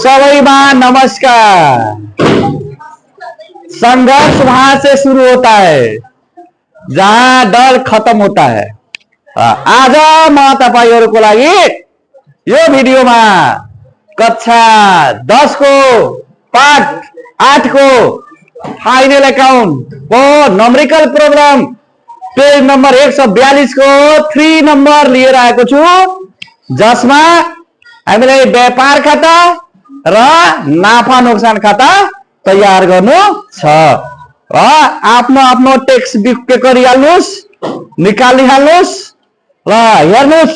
सबैमा नमस्कार। संघर्ष वहां से शुरू होता है जहां डर खत्म होता है। आज म तपाईहरुको लागि यो भिडियोमा कक्षा 10 को पाठ 8 को फाइनल अकाउंट को न्यूमेरिकल प्रोग्राम पेज नंबर 142 को 3 नंबर लिएर आएको छु, जसमा हामीले व्यापार खाता र नाफा नोक्सान खाता तयार गर्नु छ। आफ्नो आफ्नो टेक्स्ट बुक के गरिहाल्नुस्, निकालिहाल्नुस् र हेर्नुस्।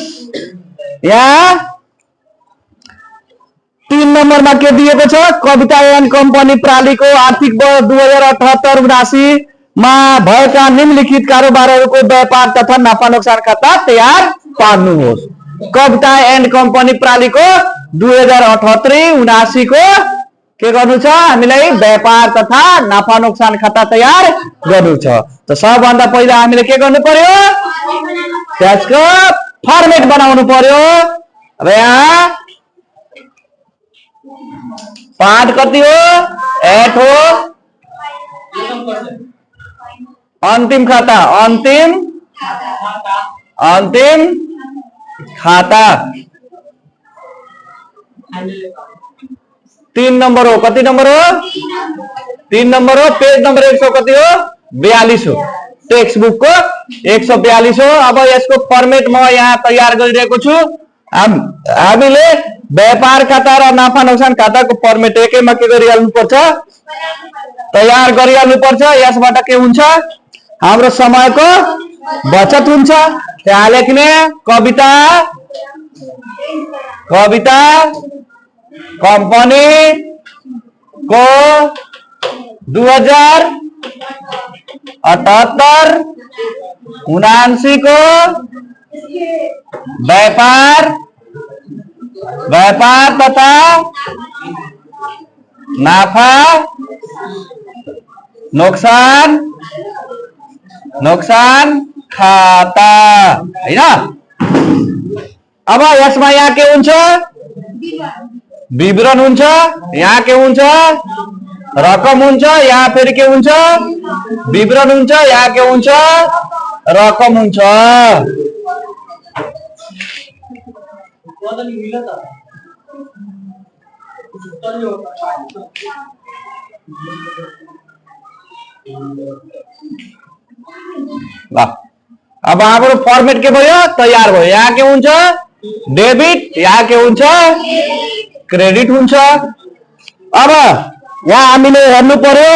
यहाँ 3 नम्बरमा के दिएको छ, कविता एन्ड कम्पनी प्रालीको आर्थिक वर्ष 2078-79 मा भएका निम्नलिखित कारोबारहरूको व्यापार तथा नाफा नोक्सान खाता तयार पार्नुहोस्। कविता एन्ड कम्पनी प्रालीको 2078-79 को के गर्नु छ, हामीलाई व्यापार तथा नाफा नोक्सान खाता तयार गर्नु छ। त सबभन्दा पहिला हामीले के गर्नु पर्यो, त्यसको फर्मेट बनाउनु पर्यो। अब यहाँ पाठ कति हो, 8 हो। अंतिम खाता, अंतिम खाता 3 नंबर हो। कति नंबर हो, 3 नंबर हो। पेज नंबर 100 कति हो, 42 हो। टेक्स्ट बुक को 142 हो। अब यसको फर्मेट म यहाँ तयार गरिरहेको छु। हामीले व्यापार खाता र नाफा नोक्सान खाताको फर्मेट एकैमा के गरिहाल्नु पर्छ, तयार गरिहाल्नु पर्छ। यसबाट के हुन्छ, हाम्रो समयको बचत हुन्छ। त्यहाँ लेख्ने कविता कंपनी को 2078-79 को व्यापार तथा नाफा नोक्सान खाता हैन। अब यसमा यहाँ के हुन्छ, विवरण हुन्छ, यहाँ के हुन्छ, रकम हुन्छ, यहाँ फेरि के हुन्छ, विवरण हुन्छ, यहाँ के हुन्छ, रकम हुन्छ। अब हाम्रो फर्मेट के भयो, तयार भयो। यहाँ के हुन्छ, डेबिट, यहाँ के हुन्छ, क्रेडिट हुन्छ। अब यहाँ हामीले हेर्नु पर्यो,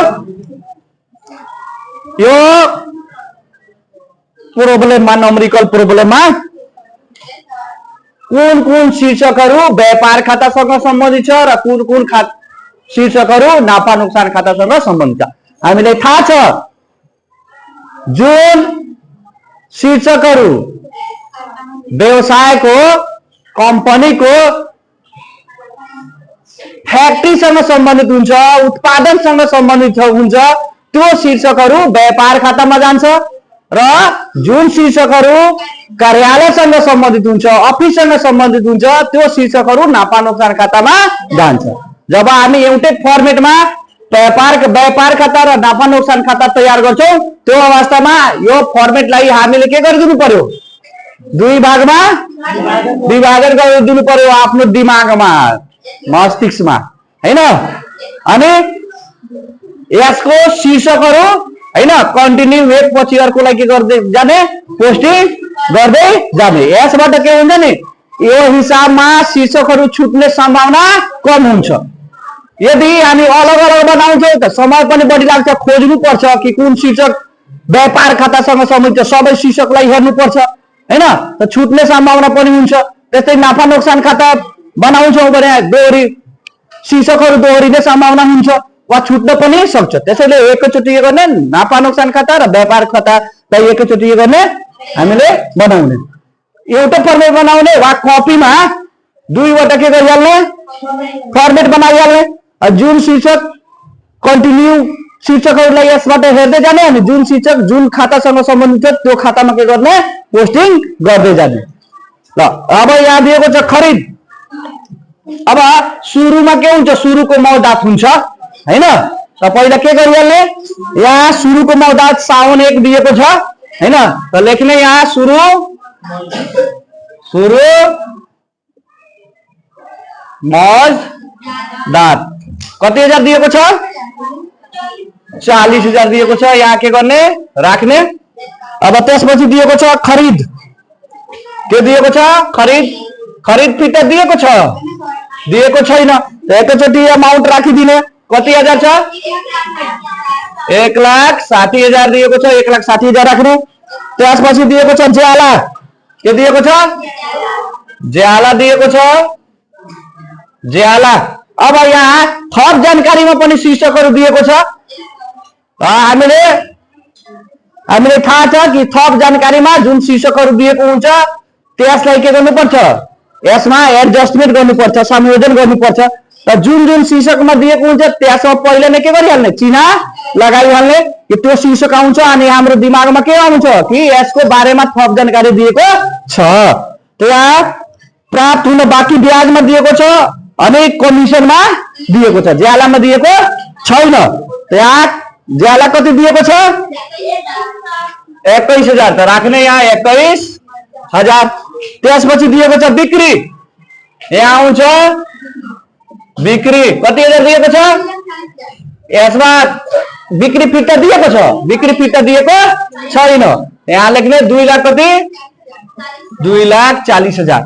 यो प्रोब्लेममा, न्यूमेरिकल प्रोब्लेममा कुन कुन शीर्षकहरू व्यापार खातासँग सम्बन्धित छ र कुन कुन शीर्षकहरू नाफा नोक्सान खातासँग सम्बन्धित छ। हामीलाई थाहा छ जुन शीर्षकहरू व्यवसायको, कम्पनीको, फ्याक्ट्रीसँग सम्बन्धित हुन्छ, उत्पादनसँग सम्बन्धित हुन्छ, त्यो शीर्षकहरू व्यापार खातामा जान्छ। र जुन शीर्षकहरू कार्यालयसँग सम्बन्धित हुन्छ, अफिससँग सम्बन्धित हुन्छ, त्यो शीर्षकहरू नाफा नोक्सान खातामा जान्छ। जब हामी एउटै फर्मेटमा व्यापार खाता र नाफा नोक्सान खाता तयार गर्छौं, त्यो अवस्थामा यो फर्मेटलाई हामीले के गरिदिनु पर्यो, 2 भागमा विभाजन गरिदिनु पर्यो आफ्नो दिमागमा, मस्तिष्कमा हैन। अनि यसको शीर्षकहरू हैन कन्टिन्यू एक पछि अर्को लागि गर्दै जाने, पोस्टिङ गर्दै जाने। यसबाट के हुन्छ नि, यो हिसाबमा शीर्षकहरू छुट्ने सम्भावना कम हुन्छ। यदि हामी अलग अलग बनाउँछौं त समय पनि बढी लाग्छ, खोज्नु पर्छ कि कुन शीर्षक व्यापार खातासँग सम्बन्धित छ, सबै शीर्षकलाई हेर्नु पर्छ हैन, त छुट्ने सम्भावना पनि हुन्छ। त्यस्तै नाफा नोक्सान खाता बनाउँछौं भने दोहोरी शीर्षकहरू दोहोरिने सम्भावना हुन्छ वा छुट्न पनि सक्छ। त्यसैले एकैचोटि गर्ने नाफा नोक्सान खाता र व्यापार खातालाई एकैचोटि गर्ने हामीले बनाउने, एउटा फर्मेट बनाउने वा कपीमा 2वटा के गरिहाल्ने, फर्मेट बनाइहाल्ने। जुन शीर्षक कन्टिन्यू शीर्षकहरूलाई यसबाट हेर्दै जाने, अनि जुन शीर्षक जुन खातासँग सम्बन्धित छ त्यो खातामा के गर्ने, पोस्टिङ गर्दै जाने। ल अब यहाँ दिएको छ खरिद अब सुरुमा के हुन्छ सुरुको मौदात हुन्छ हैन त पहिला के गरिहाल्ने यहाँ सुरुको मौदात साउन 1 दिएको छ हैन त लेख्ने यहाँ सुरु मौदात कति हजार दिएको छ 40,000 दिएको छ यहाँ के गर्ने राख्ने अब त्यसपछि दिएको छ खरिद के दिएको छ खरिद फिर्ता दिएको छ दिएको छैन एकैचोटि अमाउन्ट राखिदिने कति हजार छ 1,60,000 दिएको छ 1,60,000 राख्ने त्यसपछि दिएको छ ज्याला के दिएको छ ज्याला दिएको छ ज्याला अब यहाँ थप जानकारीमा पनि शीर्षकहरू दिएको छ हामीले थाहा छ कि थप जानकारीमा जुन शीर्षकहरू दिएको हुन्छ त्यसलाई के गर्नुपर्छ यसमा एडजस्टमेन्ट गर्नुपर्छ संयोजन गर्नुपर्छ र जुन शीर्षकमा दिएको हुन्छ त्यसमा पहिले नै के गरिहाल्ने चिन्ह लगाइहाल्ने कि त्यो शीर्षक आउँछ अनि हाम्रो दिमागमा के आउँछ कि यसको बारेमा थप जानकारी दिएको छ त्यहाँ प्राप्त हुन बाँकी ब्याजमा दिएको छ अनि कमिसनमा दिएको छ ज्यालामा दिएको छैन त्यहाँ ज्याला कति दिएको छ 21,000 त राख्ने यहाँ 21,000 त्यसपछि दिएको छ बिक्री यहाँ आउँछ बिक्री कति हजार दिएको छ यसमा बिक्री फिर्ता दिएको छ बिक्री फिर्ता दिएको छैन यहाँ लेख्ने 2 लाख कति 2,40,000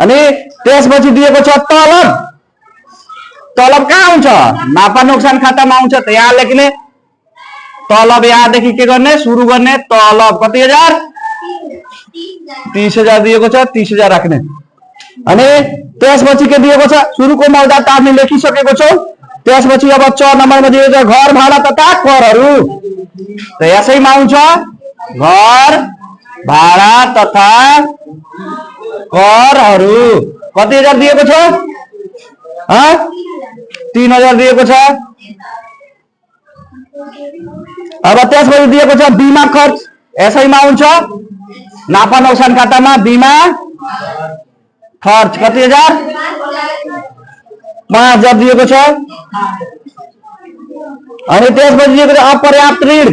अनि त्यसपछि दिएको छ तलब कहाँ आउँछ नाफा नोक्सान खातामा आउँछ त यहाँ लेख्ने तलब यहाँदेखि के गर्ने सुरु गर्ने तलब कति हजार 30,000 दिएको छ 30,000 राख्ने अनि त्यसपछि के दिएको छ सुरुको मौदात त हामीले लेखिसकेको छौं त्यसपछि अब 4 नम्बरमा दिएको छ घर भाडा तथा करहरू त यसैमा आउँछ घर भाडा तथा करहरू कति हजार दिएको छ 3,000 दिएको छ अब त्यसपछि दिएको छ बीमा खर्च यसैमा आउँछ नाफा नोक्सान खातामा बीमा खर्च कति हजार 5,000 दिएको छ अनि त्यसपछि दिएको छ अपर्याप्त ऋण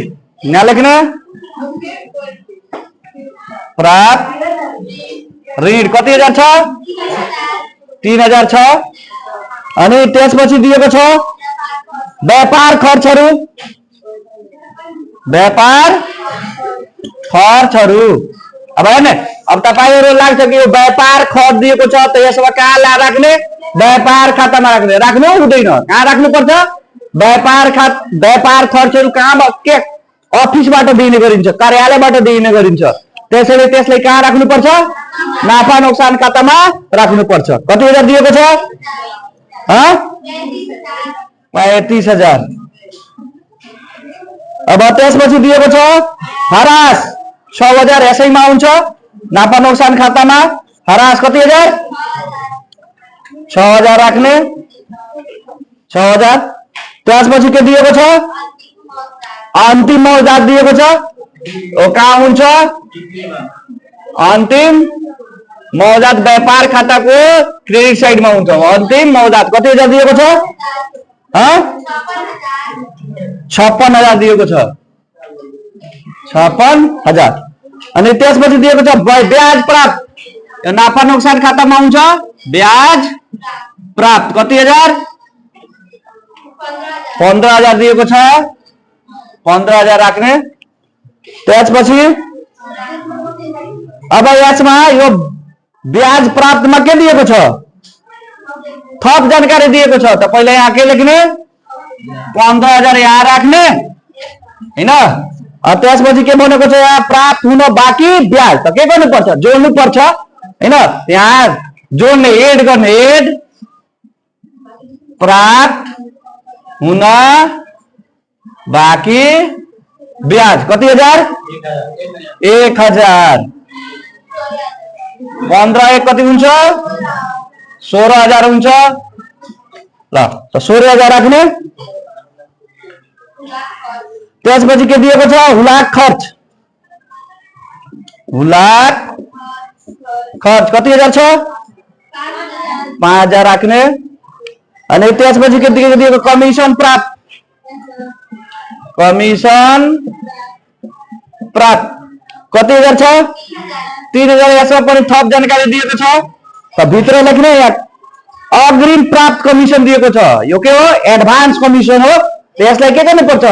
यहाँ लेख्ने प्राप्त ऋण कति हजार छ 3,000 छ अनि त्यसपछि दिएको छ व्यापार खर्चहरू अब हेर्ने अब तपाईहरु लाग्छ कि यो व्यापार खर्च दिएको छ त यसमा कहाँ राख्ने व्यापार खातामा राख्नु हुँदैन कहाँ राख्नु पर्छ व्यापार खर्चहरू कहाँ के अफिसबाट दिने गरिन्छ कार्यालयबाट दिने गरिन्छ त्यसैले त्यसलाई कहाँ राख्नु पर्छ नाफा नोक्सान खातामा राख्नु पर्छ कति हजार दिएको छ 35,000 अब त्यसपछि दिएको छ हरास 6,000 यसैमा आउँछ नाफा नोक्सान खातामा हरास कति हजार 6,000 राख्ने 6,000 त्यसपछि के दिएको छ अन्तिम मौजात दिएको छ ओ कहाँ हुन्छ अन्तिम मौजात व्यापार खाताको क्रेडिट साइडमा हुन्छ अन्तिम मौजात कति हजार दिएको छ 56,000 दिएको छ 56,000 अनि त्यसपछि दिएको छ ब्याज प्राप्त नाफा नोक्सान खातामा आउँछ ब्याज प्राप्त कति हजार 15,000 दिएको छ 15,000 राख्ने त्यसपछि अब यसमा यो ब्याज प्राप्तमा के दिएको छ थप जानकारी दिएको छ त पहिला यहाँ के लेख्ने 15,000 यहाँ राख्ने हैन त्यसपछि के भनेको छ यहाँ प्राप्त हुन बाँकी ब्याज त के गर्नु पर्छ जोड्नु पर्छ हैन यहाँ जोड्ने एड गर्ने एड प्राप्त हुन बाँकी ब्याज कति हजार 1,000 15 एक कति हुन्छ 16,000 हुन्छ ल त 16,000 राख्ने त्यसपछि के दिएको छ हुलाक खर्च कति हजार छ 5,000 राख्ने अनि त्यसपछि के दिएको कमिसन प्राप्त कति हजार छ 3,000 यसमा पनि थप जानकारी दिएको छ त भित्र लेख्ने अग्रिम प्राप्त कमिसन दिएको छ यो के हो एडभान्स कमिसन हो त्यसलाई के गर्नु पर्छ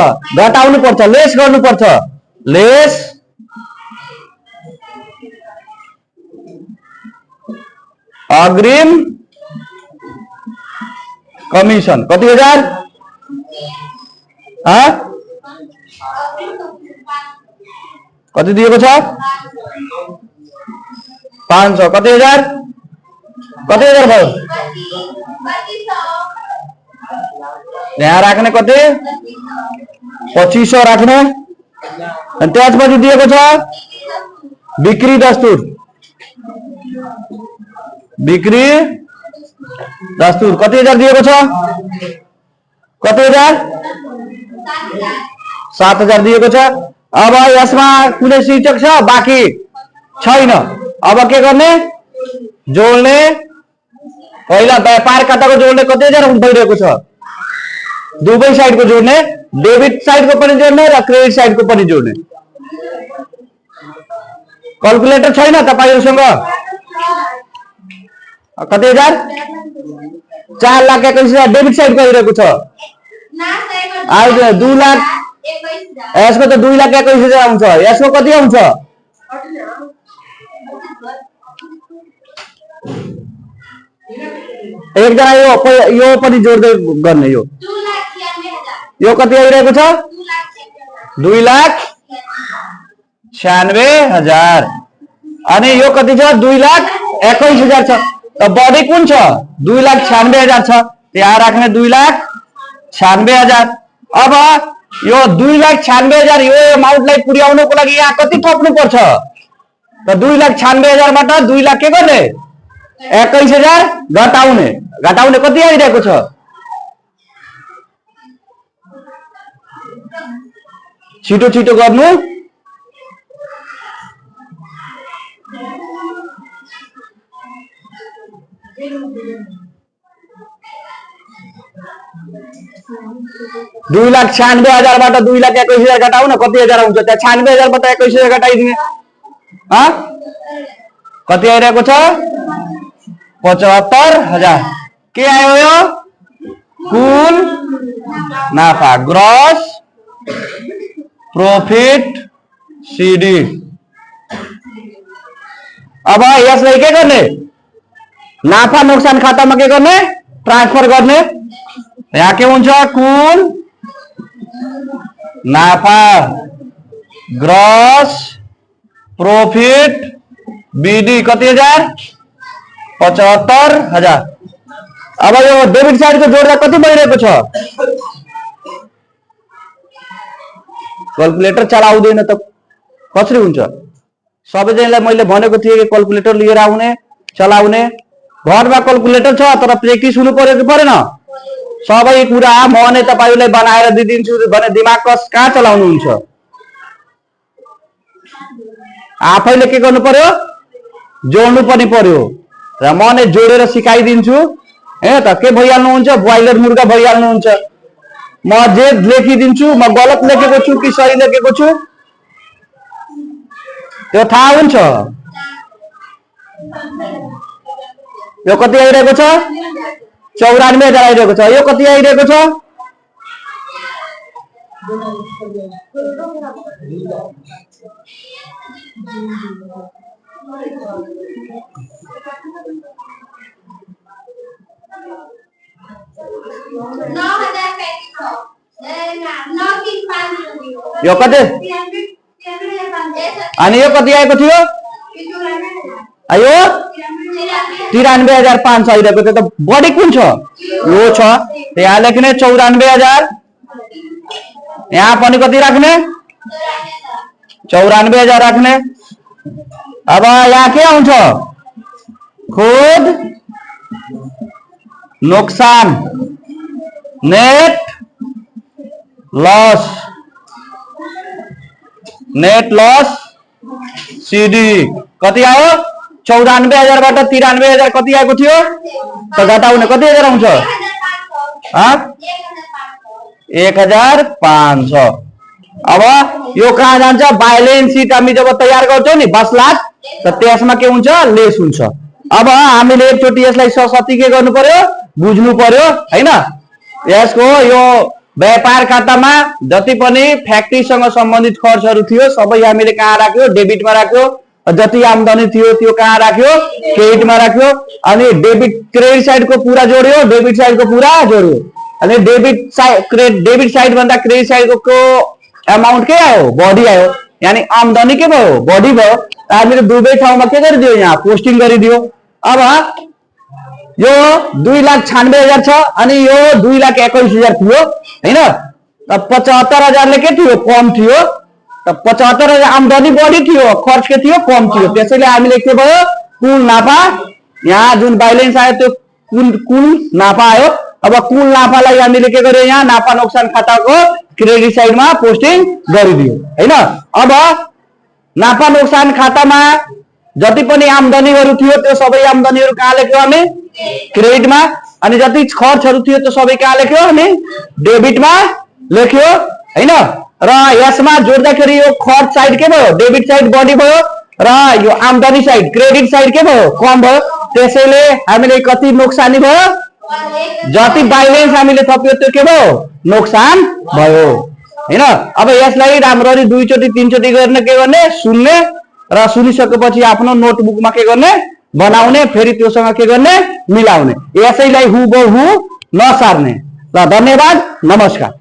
घटाउनु पर्छ लेस गर्नु पर्छ लेस अग्रिम कमिसन कति हजार कति दिएको छ 500 कति हजार भयो यहाँ राख्ने कति 2500 राख्ने अनि त्यसपछि दिएको छ बिक्री दस्तुर कति हजार दिएको छ कति हजार 7,000 दिएको छ अब यसमा कुनै शीर्षक छ बाँकी छैन अब के गर्ने जोड्ने पहिला व्यापार खाताको जोड्ने कति हजार भइरहेको छ दुवै साइडको जोड्ने डेबिट साइडको पनि जोड्ने र क्रेडिट साइडको पनि जोड्ने क्याल्कुलेटर छैन तपाईहरुसँग कति हजार 4,21,000 डेबिट साइड गरिरहेको छ आइज 2 लाख यसको त 2,21,000 आउँछ यसको कति आउँछ एकजना यो पनि जोड्दै गर्ने यो कति आइरहेको छ 2,96,000 अनि यो कति छ 2,21,000 छ त बढी कुन छ 2,96,000 छ यहाँ राख्ने 2,96,000 अब यो 2,96,000 यो अमाउन्टलाई पुर्याउनको लागि यहाँ कति थप्नु पर्छ त 2,96,000 बाट 2 लाख के गर्ने 21,000 घटाउने कति आइरहेको छ छिटो गर्नु 2,96,000 बाट 2,21,000 घटाउ न कति हजार आउँछ त्यहाँ 96,000 बाट 21,000 घटाइदिने कति आइरहेको छ 75,000 के आयो यो कुल नाफा ग्रॉस प्रॉफिट सीडी अब यसलाई के गर्ने नाफा नोक्सान खातामा के गर्ने ट्रान्सफर गर्ने यहाँ के हुन्छ कुल नाफा ग्रॉस प्रॉफिट बीडी कति हजार 75,000 अब यो डेबिट साइड को जोड्दा कति भइरहेको छ क्याल्कुलेटर चलाउँदैन त कसरी हुन्छ सबैजनालाई मैले भनेको थिएँ कि क्याल्कुलेटर लिएर आउने चलाउने घरमा क्याल्कुलेटर छ तर प्र्याक्टिस हुनु पर्यो कि परेन सबै कुरा म नै तपाईलाई बनाएर दिदिन्छु भने दिमाग कहाँ चलाउनुहुन्छ आफैले के गर्नु पर्यो जोड्नु पनि पर्यो र म नै जोडेर सिकाइदिन्छु हे त के भइहाल्नु हुन्छ ब्रोइलर मुर्गा भइहाल्नु हुन्छ म जे लेखिदिन्छु म गलत लेखेको छु कि सही लेखेको छु त्यो थाहा हुन्छ यो कति आइरहेको छ 94,000 आइरहेको छ यो कति आइरहेको छ यो कति अनि यो कति आएको थियो आयो 93,500 आइरहेको थियो त बढी कुन छ यो छ यहाँ लेख्ने 94,000 यहाँ पनि कति राख्ने 94,000 राख्ने अब यहाँ के आउँछ खुद नुकसान नेट लॉस सीडी कति आयो 94,000बाट 93,000 कति आएको थियो त घटाउने कति हजार आउँछ 1,500। अब यो कहाँ जान्छ बैलेन्स सिट हामी जब तयार गर्छौं नि 10 लाख त त्यसमा के हुन्छ लेस हुन्छ। अब हामीले एकचोटी यसलाई ससती के गर्नु पर्यो बुझ्नु पर्यो हैन। यसको यो व्यापार खातामा जति पनि फ्याक्ट्रीसँग सम्बन्धित खर्चहरू थियो सबै हामीले कहाँ राख्यो डेबिटमा राख्यो। जति आम्दानी थियो त्यो कहाँ राख्यो क्रेडिटमा राख्यो। अनि डेबिट क्रेडिट साइडको पूरा जोड्यो डेबिट साइडको पूरा जोड्यो। अनि डेबिट साइड भन्दा क्रेडिट साइडको अमाउन्ट के आयो बढी आयो यानी आम्दानी के भयो बढी भयो। हामीले दुवै ठाउँमा के गरिदियो यहाँ पोस्टिङ गरिदियो। अब यो 2,96,000 छ अनि यो 2,21,000 थियो हैन। त 75,000 ले के थियो कम थियो त 75,000 आम्दानी बढी थियो खर्च के थियो कम थियो। त्यसैले हामीले के भयो कुल नाफा यहाँ जुन बैलेन्स आयो त्यो कुल नाफा आयो। अब कुल नाफालाई हामीले के गर्यो यहाँ नाफा नोक्सान खाताको क्रेडिट साइडमा पोस्टिङ गरिदियो हैन। अब नाफा नोक्सान खातामा जति पनि आम्दानीहरू थियो त्यो सबै आम्दानीहरू कहाँ लेख्यो हामी क्रेडिटमा। अनि जति खर्चहरू थियो त्यो सबै कहाँ लेख्यो हामी डेबिटमा लेख्यो हैन। र यसमा जोड्दाखेरि यो खर्च साइड के भयो डेबिट साइड बढी भयो र यो आम्दानी साइड क्रेडिट साइड के भयो कम भयो। त्यसैले हामीले कति नोक्सानी भयो जति बैलेन्स हामीले थप्यो त्यो के भयो नोक्सान भयो हैन। अब यसलाई राम्ररी दुईचोटी तीनचोटी गर्ने के गर्ने सुन्ने र सुनिसकेपछि आफ्नो नोटबुकमा के गर्ने बनाउने फेरि त्योसँग के गर्ने मिलाउने। यसैलाई हुबहु नसार्ने। ल धन्यवाद नमस्कार।